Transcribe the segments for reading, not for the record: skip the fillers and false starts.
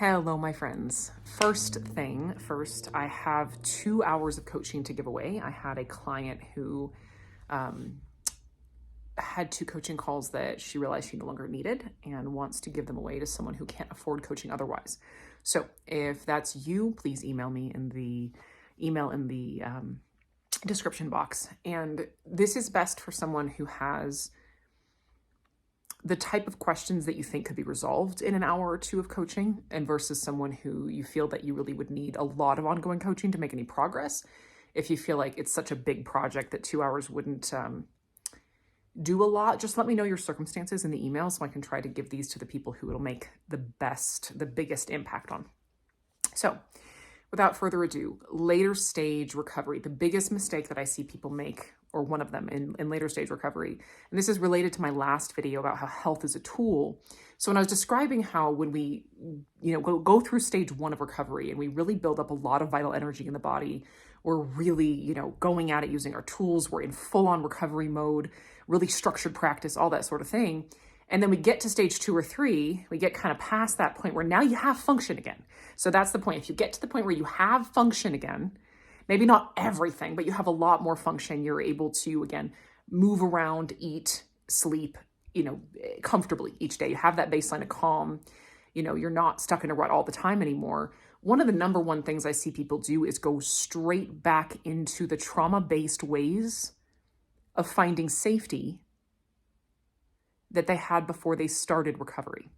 Hello, my friends. First thing first, I have 2 hours of coaching to give away. I had a client who had 2 coaching calls that she realized she no longer needed and wants to give them away to someone who can't afford coaching otherwise. So if that's you, please email me in the description box. And this is best for someone who has the type of questions that you think could be resolved in an hour or two of coaching, and versus someone who you feel that you really would need a lot of ongoing coaching to make any progress. If you feel like it's such a big project that 2 hours wouldn't do a lot, just let me know your circumstances in the email so I can try to give these to the people who it'll make the biggest impact on. So without further ado, later stage recovery, the biggest mistake that I see people make, or one of them in later stage recovery. And this is related to my last video about how health is a tool. So when I was describing how when we, go through stage 1 of recovery and we really build up a lot of vital energy in the body, we're really, going at it using our tools, we're in full on recovery mode, really structured practice, all that sort of thing. And then we get to stage 2 or 3, we get kind of past that point where now you have function again. So that's the point. If you get to the point where you have function again, maybe not everything, but you have a lot more function, you're able to, again, move around, eat, sleep, comfortably each day. You have that baseline of calm. You're not stuck in a rut all the time anymore. One of the number one things I see people do is go straight back into the trauma-based ways of finding safety that they had before they started recovery.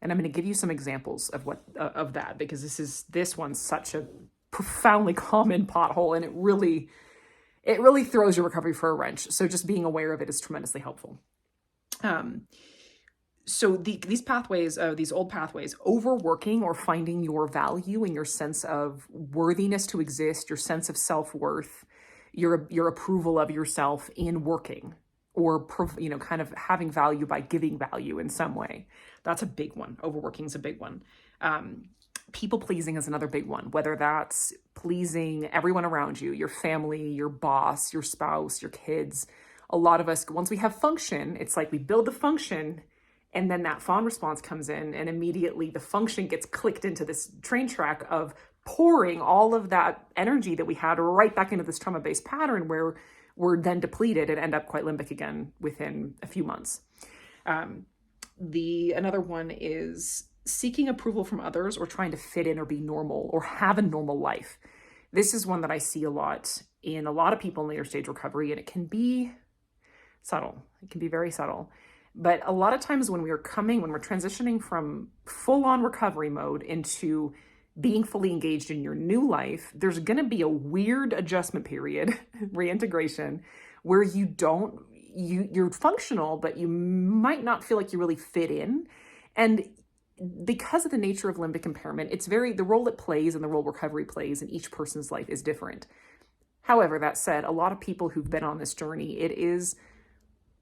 And I'm going to give you some examples of that, because this one's such a profoundly common pothole, and it really throws your recovery for a wrench. So just being aware of it is tremendously helpful. So these pathways, these old pathways, overworking or finding your value and your sense of worthiness to exist, your sense of self-worth, your approval of yourself in working, or kind of having value by giving value in some way. That's a big one. Overworking is a big one. People pleasing is another big one, whether that's pleasing everyone around you, your family, your boss, your spouse, your kids. A lot of us, once we have function, it's like we build the function and then that fawn response comes in, and immediately the function gets clicked into this train track of pouring all of that energy that we had right back into this trauma-based pattern where we're then depleted and end up quite limbic again within a few months. Another one is seeking approval from others, or trying to fit in or be normal or have a normal life. This is one that I see a lot in a lot of people in later stage recovery, and it can be subtle. It can be very subtle. But a lot of times when we're transitioning from full-on recovery mode into being fully engaged in your new life, there's going to be a weird adjustment period, reintegration, where you're functional, but you might not feel like you really fit in. And because of the nature of limbic impairment, the role it plays and the role recovery plays in each person's life is different. However, that said, a lot of people who've been on this journey, it is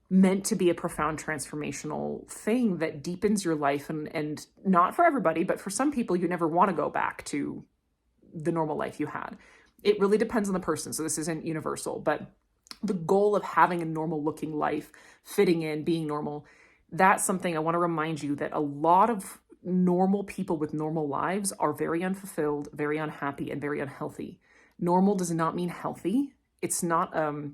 meant to be a profound transformational thing that deepens your life, and not for everybody, but for some people, you never want to go back to the normal life you had. It really depends on the person, so this isn't universal, but the goal of having a normal looking life, fitting in, being normal, that's something I want to remind you that a lot of normal people with normal lives are very unfulfilled, very unhappy, and very unhealthy. Normal does not mean healthy. It's not a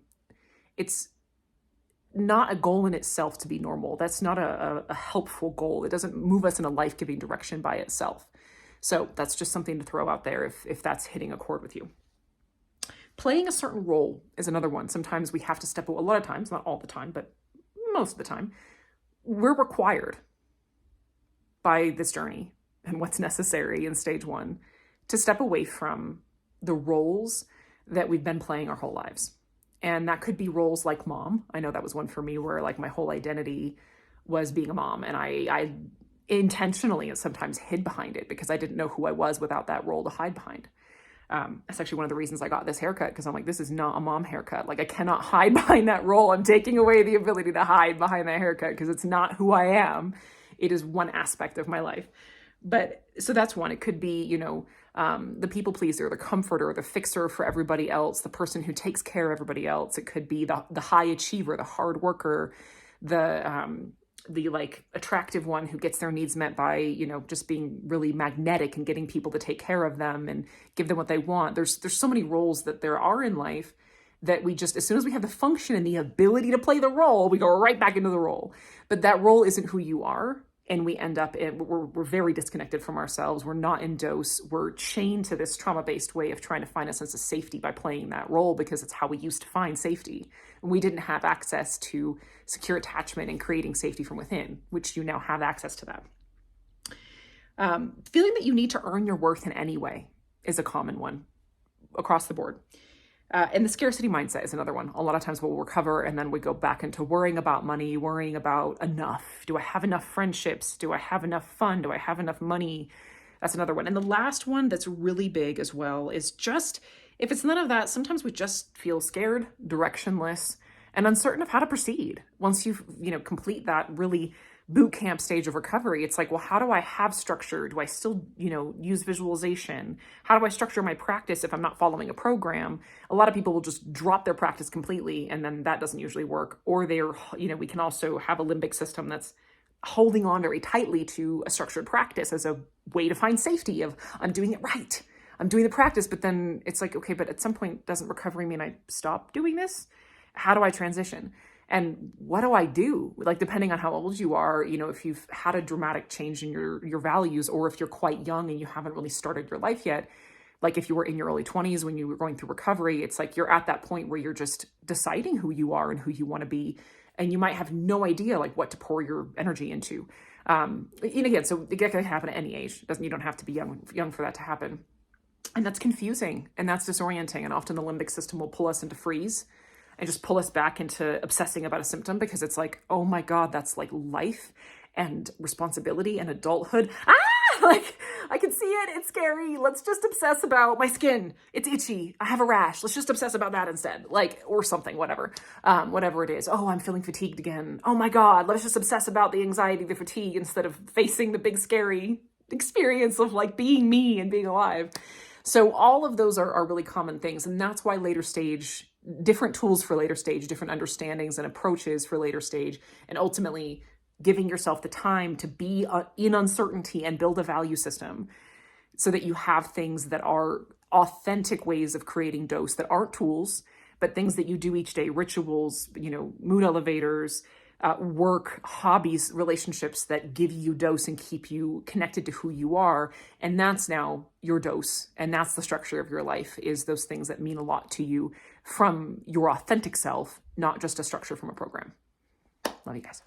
goal in itself to be normal. That's not a helpful goal. It doesn't move us in a life-giving direction by itself. So that's just something to throw out there if that's hitting a chord with you. Playing a certain role is another one. Sometimes we have to step away. A lot of times, not all the time, but most of the time, we're required by this journey and what's necessary in stage 1 to step away from the roles that we've been playing our whole lives. And that could be roles like mom. I know that was one for me where like my whole identity was being a mom, and I intentionally sometimes hid behind it because I didn't know who I was without that role to hide behind. That's actually one of the reasons I got this haircut, because I'm like, this is not a mom haircut. Like, I cannot hide behind that role. I'm taking away the ability to hide behind that haircut because it's not who I am. It is one aspect of my life. But so that's one. It could be, the people pleaser, the comforter, the fixer for everybody else, the person who takes care of everybody else. It could be the high achiever, the hard worker, the the like attractive one who gets their needs met by, just being really magnetic and getting people to take care of them and give them what they want. There's so many roles that there are in life that we just, as soon as we have the function and the ability to play the role, we go right back into the role. But that role isn't who you are. And we end up we're very disconnected from ourselves. We're not in dose. We're chained to this trauma-based way of trying to find a sense of safety by playing that role because it's how we used to find safety. And we didn't have access to secure attachment and creating safety from within, which you now have access to that. Feeling that you need to earn your worth in any way is a common one across the board. And the scarcity mindset is another one. A lot of times we'll recover and then we go back into worrying about money, worrying about enough. Do I have enough friendships? Do I have enough fun? Do I have enough money? That's another one. And the last one that's really big as well is just, if it's none of that, sometimes we just feel scared, directionless, and uncertain of how to proceed. Once you complete that really boot camp stage of recovery, it's like, well, how do I have structure? Do I still, use visualization? How do I structure my practice if I'm not following a program? A lot of people will just drop their practice completely, and then that doesn't usually work. Or we can also have a limbic system that's holding on very tightly to a structured practice as a way to find safety of, I'm doing it right. I'm doing the practice, but then it's like, okay, but at some point, doesn't recovery mean I stop doing this? How do I transition? And what do I do? Like, depending on how old you are, if you've had a dramatic change in your values, or if you're quite young and you haven't really started your life yet, like if you were in your early 20s when you were going through recovery, it's like you're at that point where you're just deciding who you are and who you want to be. And you might have no idea like what to pour your energy into. Again, so it can happen at any age. You don't have to be young for that to happen. And that's confusing and that's disorienting. And often the limbic system will pull us into freeze and just pull us back into obsessing about a symptom because it's like, oh my God, that's like life and responsibility and adulthood. Like I can see it. It's scary. Let's just obsess about my skin. It's itchy. I have a rash. Let's just obsess about that instead. Or something, whatever it is. Oh, I'm feeling fatigued again. Oh my God, let's just obsess about the anxiety, the fatigue instead of facing the big scary experience of like being me and being alive. So all of those are really common things. And that's why later stage, different tools for later stage, different understandings and approaches for later stage, and ultimately giving yourself the time to be in uncertainty and build a value system so that you have things that are authentic ways of creating dose that aren't tools, but things that you do each day, rituals, mood elevators, work, hobbies, relationships that give you dose and keep you connected to who you are. And that's now your dose. And that's the structure of your life, is those things that mean a lot to you from your authentic self, not just a structure from a program. Love you guys.